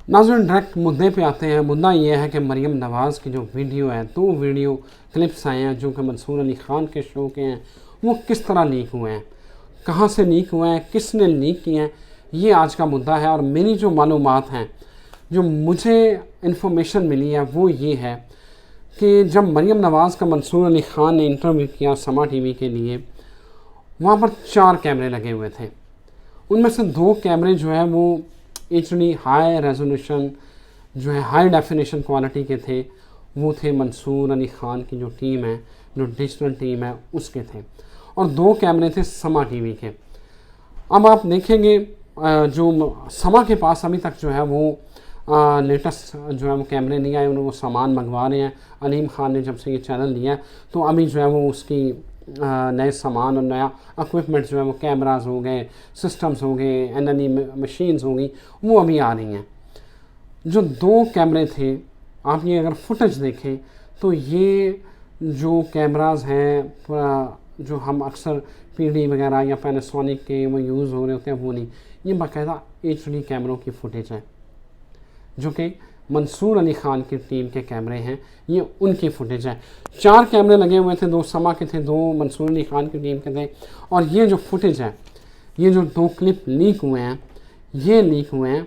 नाज़रीन डायरेक्ट मुद्दे पे आते हैं। मुद्दा ये है कि मरीम नवाज़ की जो वीडियो है, 2 वीडियो क्लिप्स आए हैं जो कि मंसूर अली ख़ान के शो के हैं, वो किस तरह लीक हुए हैं, कहाँ से लीक हुए हैं, किसने लीक किए हैं, ये आज का मुद्दा है। और मेरी जो मालूमात हैं, जो मुझे इन्फॉर्मेशन मिली है, वो ये है कि जब मरीम नवाज़ का मंसूर अली ख़ान ने इंटरव्यू किया समा टीवी के लिए, वहाँ पर 4 कैमरे लगे हुए थे। उनमें से 2 कैमरे जो है वो HD हाई रेजोल्यूशन जो है हाई डेफिनेशन क्वालिटी के थे, वो थे मंसूर अली ख़ान की जो टीम है, जो डिजिटल टीम है, उसके थे। और 2 कैमरे थे समा टीवी के। अब आप देखेंगे जो समा के पास अभी तक जो है वो लेटेस्ट जो है वो कैमरे नहीं आए, उन्होंने वो सामान मंगवा रहे हैं। अलीम ख़ान ने जब से ये चैनल लिया है तो अभी जो है वो उसकी नए सामान और नया इक्विपमेंट जो है वो कैमराज हो गए, सिस्टम्स हो गए, NLE मशीन्स हो गई, वो अभी आ रही हैं। जो 2 कैमरे थे, आप ये अगर फुटेज देखें तो ये जो कैमराज हैं जो हम अक्सर PD वगैरह या पैनासोनिक के वो यूज़ हो रहे होते हैं, वो नहीं, ये बाकायदा HD कैमरों की फुटेज है जो कि मंसूर अली ख़ान की टीम के कैमरे हैं, ये उनकी फुटेज है। 4 कैमरे लगे हुए थे, 2 समा के थे, 2 मंसूर अली ख़ान की टीम के थे। और ये जो फुटेज है, ये जो 2 क्लिप लीक हुए हैं, ये लीक हुए हैं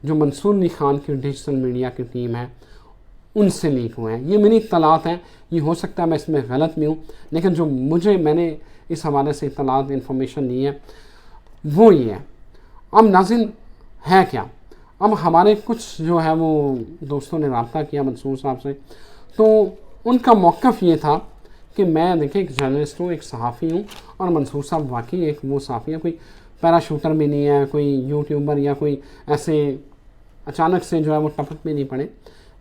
जो मंसूर अली ख़ान की डिजिटल मीडिया की टीम है, उनसे लीक हुए हैं। ये मेरी इत्तलात है, ये हो सकता है मैं इसमें गलत भी हूँ, लेकिन जो मैंने इस हवाले से इत्तलात इन्फॉर्मेशन ली है वो ये है। अब नाज़रीन है क्या, अब हमारे कुछ जो है वो दोस्तों ने रब्ता किया मंसूर साहब से, तो उनका मौक़िफ़ ये था कि मैं देखिए एक जर्नलिस्ट हूँ, एक सहाफ़ी हूँ, और मंसूर साहब वाकई एक वो सहाफ़ी है, कोई पैराशूटर भी नहीं है, कोई यूट्यूबर या कोई ऐसे अचानक से जो है वो टपक भी नहीं पड़े।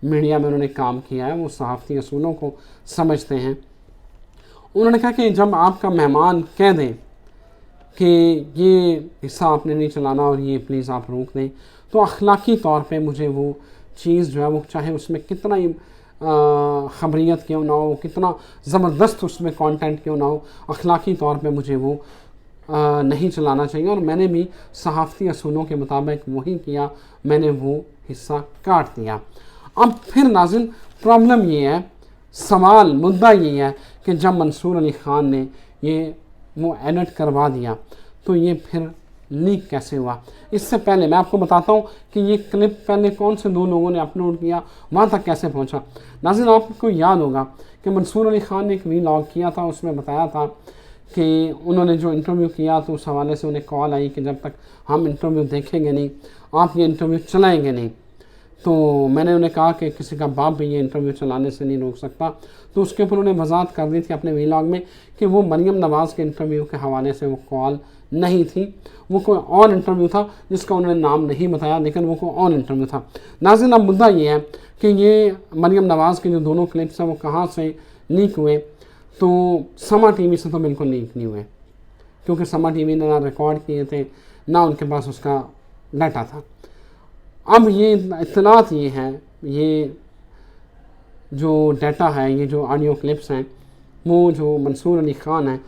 मीडिया में उन्होंने काम किया है, वो सहाफ़ती असूलों को समझते हैं। उन्होंने कहा कि जब आपका मेहमान कह दें कि ये हिस्सा आपने नहीं चलाना और ये प्लीज़ आप रोक दें, तो अखलाकी तौर पे मुझे वो चीज़ जो है वो, चाहे उसमें कितना ही ख़बरियत क्यों ना हो, कितना ज़बरदस्त उसमें कंटेंट क्यों ना हो, अखलाकी तौर पे मुझे वो नहीं चलाना चाहिए। और मैंने भी सहाफ़ती असूलों के मुताबिक वही किया, मैंने वो हिस्सा काट दिया। अब फिर नाज़रीन प्रॉब्लम ये है, सवाल मुद्दा ये है कि जब मंसूर अली ख़ान ने ये वो एडिट करवा दिया तो ये फिर लीक कैसे हुआ। इससे पहले मैं आपको बताता हूँ कि ये क्लिप पहले कौन से 2 लोगों ने अपलोड किया, वहाँ तक कैसे पहुँचा। नाज़रीन आपको याद होगा कि मंसूर अली ख़ान ने एक वीलॉग किया था, उसमें बताया था कि उन्होंने जो इंटरव्यू किया तो उस हवाले से उन्हें कॉल आई कि जब तक हम इंटरव्यू देखेंगे नहीं, आप ये इंटरव्यू चलाएँगे नहीं। तो मैंने उन्हें कहा कि किसी का बाप भी ये इंटरव्यू चलाने से नहीं रोक सकता। तो उसके ऊपर उन्हें वजाहत कर दी थी अपने वीलॉग में कि वो मरीम नवाज़ के इंटरव्यू के हवाले से वो कॉल नहीं थी, वो कोई और इंटरव्यू था जिसका उन्होंने नाम नहीं बताया, लेकिन वो कोई और इंटरव्यू था। नाज़रीन अब मुद्दा ये है कि ये मरीम नवाज़ के जो 2 क्लिप्स हैं वो कहाँ से लीक हुए, तो समा टीवी से तो बिल्कुल लीक नहीं हुए, क्योंकि समा टीवी ने ना रिकॉर्ड किए थे, ना उनके पास उसका डाटा था। अब ये इत्तलात ये हैं, ये जो डाटा है, ये जो ऑडियो क्लिप्स हैं, वो जो मंसूर अली ख़ान है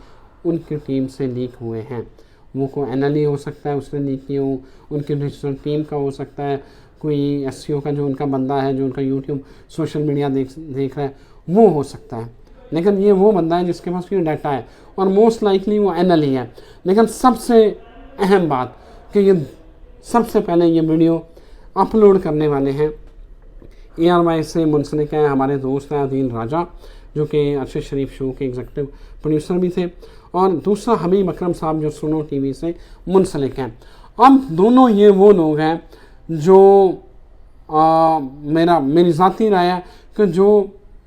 उनकी टीम से लीक हुए हैं। वो कोई NLE हो सकता है उसने लीक किए हो, उनकी डिजिटल टीम का हो सकता है, कोई SEO का जो उनका बंदा है जो उनका यूट्यूब सोशल मीडिया देख रहा है, वो हो सकता है। लेकिन ये वो बंदा है जिसके पास ये डाटा है, और मोस्ट लाइकली वो NLE है। लेकिन सबसे अहम बात कि ये सबसे पहले ये वीडियो अपलोड करने वाले हैं ARY से मुंसलिक हैं हमारे दोस्त हैं अदील राजा, जो कि अरशद शरीफ शो के एग्जीक्यूटिव प्रोड्यूसर भी थे, और दूसरा हबीब अकरम साहब जो सुनो TV से मुंसलिक हैं। अब दोनों ये वो लोग हैं जो मेरी ज़ाती राय है कि जो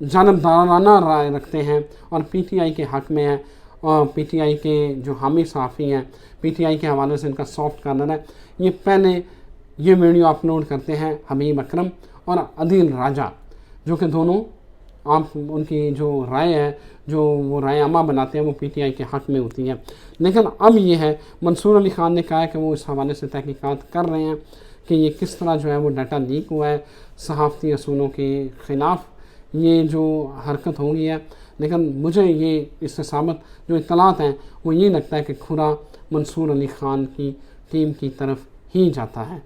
जानबदाराना राय रखते हैं और PTI के हक़ में है, और PTI के जो हामी सहाफ़ी हैं, PTI के हवाले से इनका सॉफ्ट कार्नर है, ये पहले ये वीडियो अपलोड करते हैं हबीब अकरम और अदील राजा, जो कि दोनों आप उनकी जो राय है, जो वो राय अमा बनाते हैं, वो PTI के हक़ में होती है। लेकिन अब ये है, मंसूर अली ख़ान ने कहा है कि वो इस हवाले से तहकीकात कर रहे हैं कि ये किस तरह जो है वो डाटा लीक हुआ है, सहाफ़ती असूलों के ख़िलाफ़ ये जो हरकत हो गई है। लेकिन मुझे ये इससे साबित जो इत्तलात हैं वो ये लगता है कि खुरा मंसूर अली ख़ान की टीम की तरफ ही जाता है।